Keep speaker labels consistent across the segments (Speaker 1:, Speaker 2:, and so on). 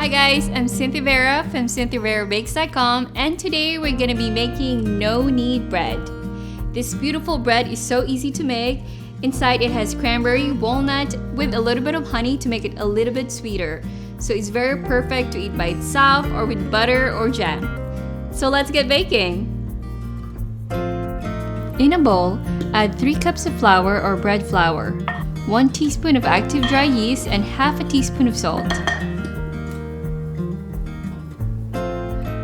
Speaker 1: Hi guys, I'm Cynthia Vera from CynthiaVeraBakes.com, and today we're gonna be making no-knead bread. This beautiful bread is so easy to make. Inside it has cranberry, walnut, with a little bit of honey to make it a little bit sweeter. So it's very perfect to eat by itself or with butter or jam. So let's get baking. In a bowl, add 3 cups of flour or bread flour, 1 teaspoon of active dry yeast, and half a teaspoon of salt.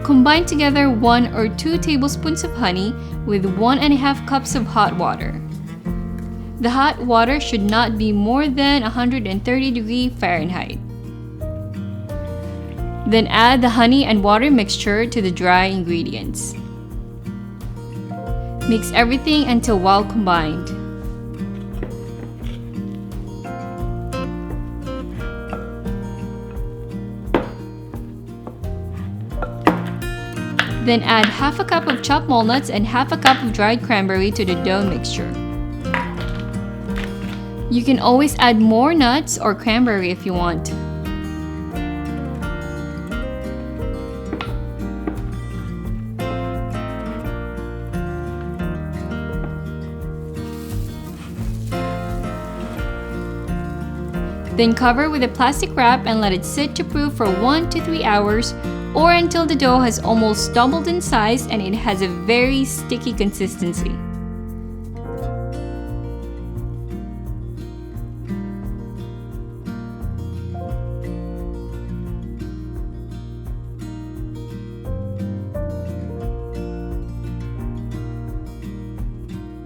Speaker 1: Combine together 1 or 2 tablespoons of honey with 1½ cups of hot water. The hot water should not be more than 130° Fahrenheit. Then add the honey and water mixture to the dry ingredients. Mix everything until well combined. Then add half a cup of chopped walnuts and half a cup of dried cranberry to the dough mixture. You can always add more nuts or cranberry if you want. Then cover with a plastic wrap and let it sit to proof for 1 to 3 hours, or until the dough has almost doubled in size and it has a very sticky consistency.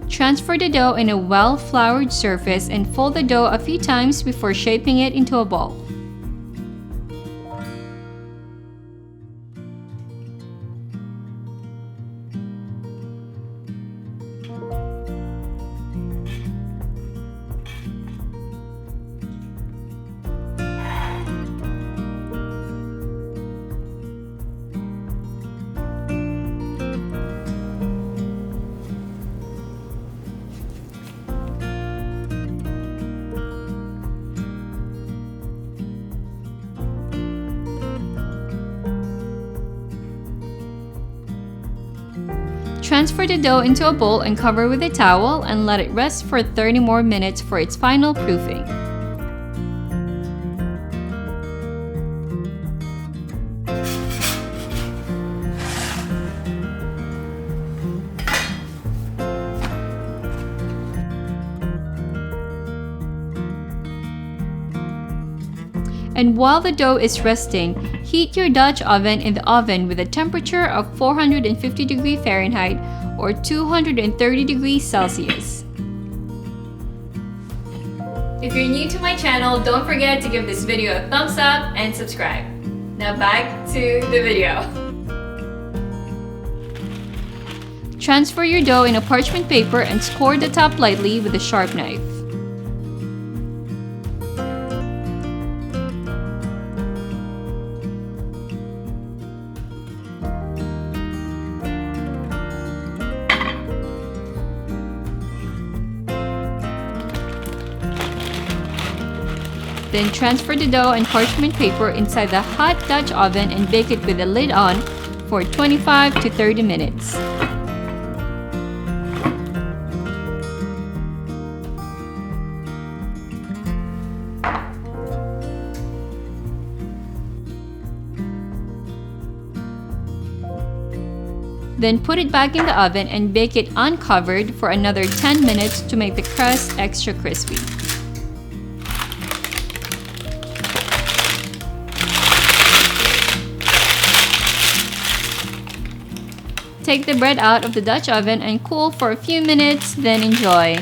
Speaker 1: Transfer the dough in a well-floured surface and fold the dough a few times before shaping it into a ball. Transfer the dough into a bowl and cover with a towel and let it rest for 30 more minutes for its final proofing. And while the dough is resting, heat your Dutch oven in the oven with a temperature of 450° Fahrenheit or 230° Celsius. If you're new to my channel, don't forget to give this video a thumbs up and subscribe. Now back to the video. Transfer your dough in a parchment paper and score the top lightly with a sharp knife. Then transfer the dough and parchment paper inside the hot Dutch oven and bake it with the lid on for 25 to 30 minutes. Then put it back in the oven and bake it uncovered for another 10 minutes to make the crust extra crispy. Take the bread out of the Dutch oven and cool for a few minutes, then enjoy.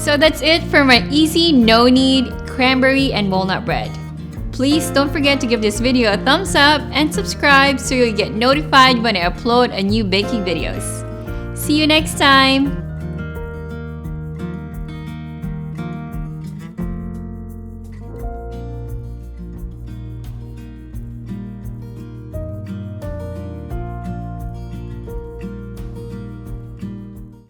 Speaker 1: So that's it for my easy no-knead cranberry and walnut bread. Please don't forget to give this video a thumbs up and subscribe so you'll get notified when I upload a new baking videos. See you next time!